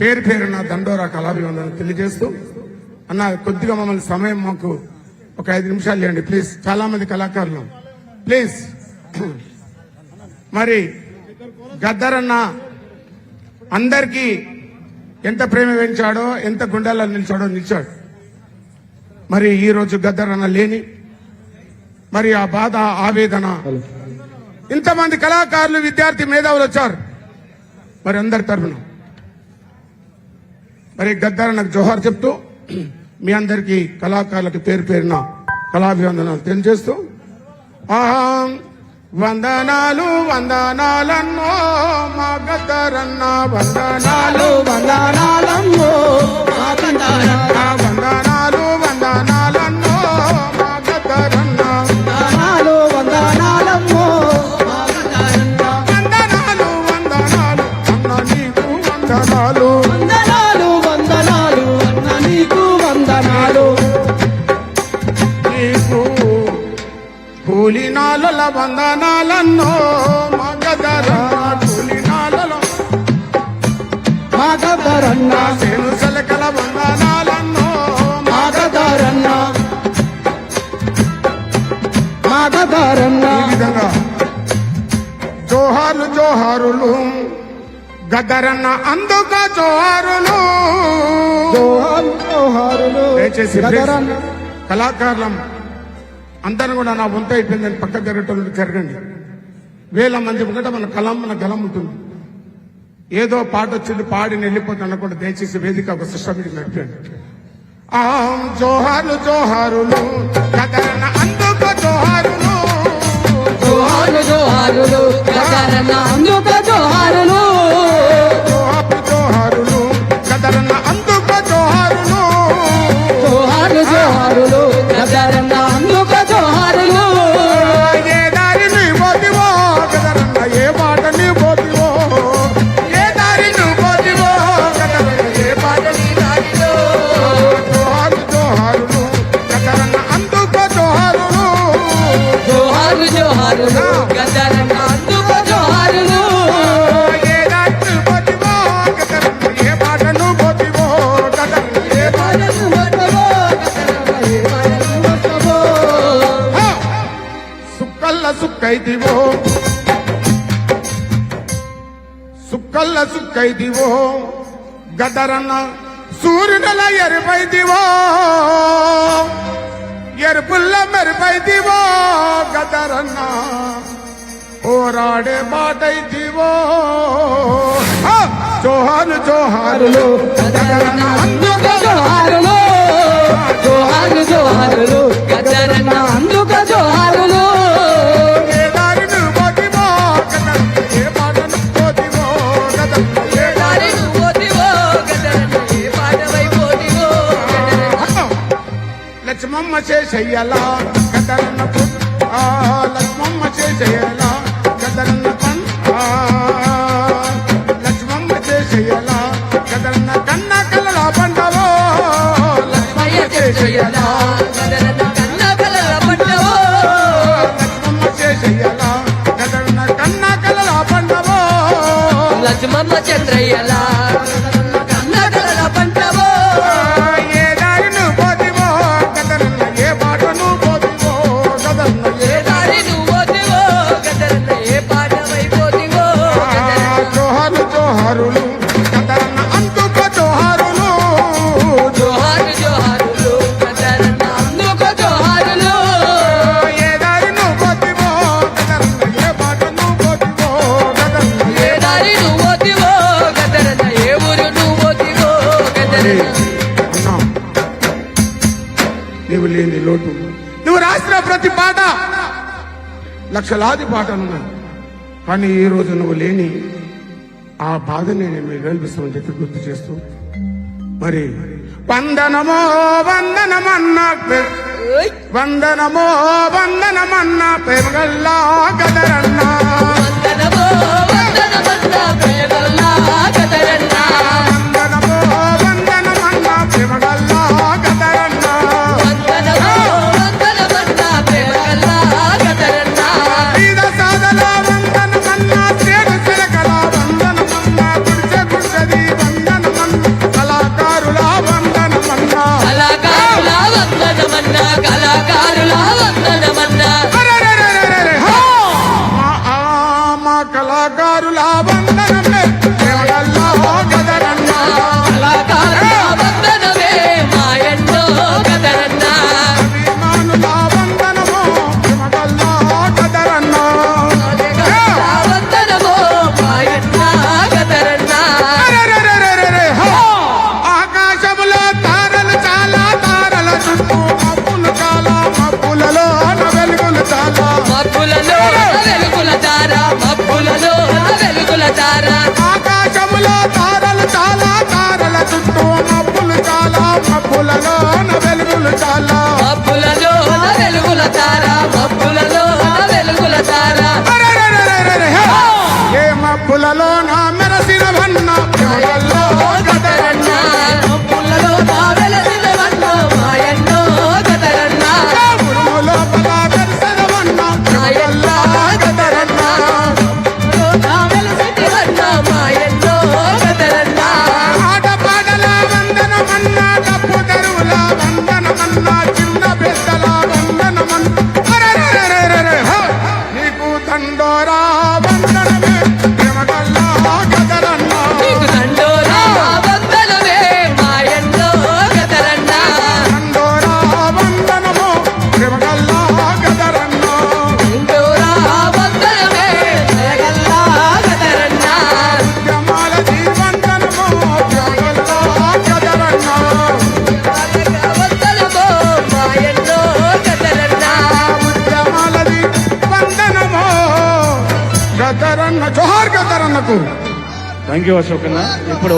పేరు పేరున దండోరా కళాభివందనలు తెలియజేస్తూ అన్న కొద్దిగా మమ్మల్ని సమయం మాకు ఒక 5 నిమిషాలు ఇవ్వండి ప్లీజ్. చాలా మంది కళాకారులు ప్లీజ్. మరి గద్దరన్న అందరికీ ఎంత ప్రేమ పెంచాడో, ఎంత గుండెల్లో నిలిచాడు. మరి ఈ రోజు గద్దరన్న లేని మరి ఆ బాధ, ఆవేదన, ఇంతమంది కళాకారులు, విద్యార్థి మేధావులు వచ్చారు. మరి అందరి తరఫున మరి గద్దరన్నకు జోహార్ చెప్తూ మీ అందరికీ కళాకారులకు పేరు పేరున కళాభివందనాలు తెలియజేస్తూ వందనాలు వందనాలన్నో మా గద్దరన్న, వందనాలు వందనాలన్నో మా గద్దరన్న, వందనాలు వందనాలన్నో మా గద్దరన్న, వందనాలు వందనాలన్నో మా గద్దరన్న, వందనాలు వందనాలు అన్న నీకు వందనాలు, వందనాలు వందనాలు అన్న నీకు వందనాలు, నీకు కూలినాల వందనాలన్నో మా గద్దరన్న, కూలినాల మా గద్దరన్న, సేను సలకల వందనాలన్నో మా గద్దరన్న, మా గద్దరన్న. ఈ విధంగా జోహార్లు జోహారులు గద్దరన్న అందుక జోహారులు, జోహార్లు జోహారులు. దయచేసి కళాకారులం అందరూ కూడా నా వంత అయిపోయిందని పక్క జరగండి. వేల మంది ముంగట మన గలం ఉంటుంది. ఏదో పాట వచ్చింది పాడి వెళ్ళిపోతుంది అనకుండా దయచేసి వేదిక ఒక సిస్టమేటిక్ నడిపండి. జోహార్లు జోహారులు గద్దరన్న అందుక జోహారులు, జోహార్లు జోహారులు గద్దరన్న అందుక జోహారులు, జోహార్లు జోహారులు గద్దరన్న అందుక జోహారులు, జోహార్లు జోహారులు గద్దరన్న అందుక జోహారులు. ఏ దారి నీ పోతివో గద్దరన్న, ఏ మాట నీ పోతివో, ఏ దారి నువ్వు పోతివో గద్దరన్న, ఏ మాట నీ దారిలో. జోహార్లు జోహారులు గద్దరన్న అందుక జోహారులు, జోహార్లు జోహారులు గద్దరన్న అందుక జోహారులు. ఏ దారి నువ్వు పోతివో గద్దరన్న, ఏ మాట నువ్వు పోతివో గద్దరన్న, ఏ మాట పాటలు పట్టవో గద్దరన్న ఏ పాటలు పట్టవో. సుక్కల్ల సుక్కైదివో, సుక్కల్ల సుక్కైదివో గద్దరన్న, సూర్యునల ఎరుపైదివో, ఎరుపుల్ల మెరుపైదివో గద్దరన్న, పోరాడే బాటైదివో. జోహార్లు జోహారులు గద్దరన్న అందుక జోహారులు, జోహార్లు జోహారులు గద్దరన్న అందుక జోహారులు. ఏ దారి నువ్వు పోతివో గద్దరన్న, ఏ మాట నువ్వు పోతివో గద్దరన్న, ఏ దారి నువ్వు పోతివో గద్దరన్న, ఏ పాటవై పోతివో గద్దరన్న. లక్ష్మమ్మ చేసేయ్యలా గద్దరన్న లక్ష్మమ్మ చేసేయ్యలా గద్దరన్న లక్ష్మమ్మ చేసేయ్యలా గద్దరన్న కన్న కలల పండవో, లక్ష్మమ్మ చేసేయ్యలా గద్దరన్న కన్న కలల పండవో, లక్ష్మమ్మ చేసేయ్యలా గద్దరన్న కన్న కలల పండవో, లక్ష్మమ్మ చంద్రయ్యలా కన్న కలల పండవో. ఏ దారి నువ్వు పోతివో గద్దరన్న, ఏ మాట నువ్వు పోతివో గద్దరన్న, ఏ దారి నువ్వు పోతివో గద్దరన్న, ఏ పాటవై పోతివో గద్దరన్న. జోహార్లు జోహారులు గద్దరన్న అందుక జోహారులు, జోహార్లు జోహారులు గద్దరన్న అందుక జోహారులు. ఏ దారి నువ్వు పోతివో గద్దరన్న, ఏ మాట నువ్వు పోతివో గద్దరన్న, ఏ దారి నువ్వు పోతివో గద్దరన్న, ఏ ఊరు నువ్వు పోతివో గద్దరన్న. అన్నా, నీవు లేని లోటు, నువ్వు రాసిన ప్రతి పాట లక్షలాది పాటలున్నాయి. కానీ ఈ రోజు నువ్వు లేని ఆ బాధని నేను వేల్పిస్తామని చెప్పి గుర్తు చేస్తూ మరి వందనమో వందనమన్నా ఓయ్ వందనమో వందనమన్నా పెరగల్లా గదరన్నా, వందనమో వందనమన్నా ప్రేమగల్లా గద్దరన్న, వందనమో వందనమన్నా పెరగల్లా గదరన్నా, వందనమో వందనమన్నా ప్రేమగల్లా గద్దరన్న. వీర సాదల వందనమన్నా చేడు చెరకల వందనమన్నా గుడిసె గుడిసెది వందనమన్నా థ్యాంక్ యూ అశోక్ అన్న. ఇప్పుడు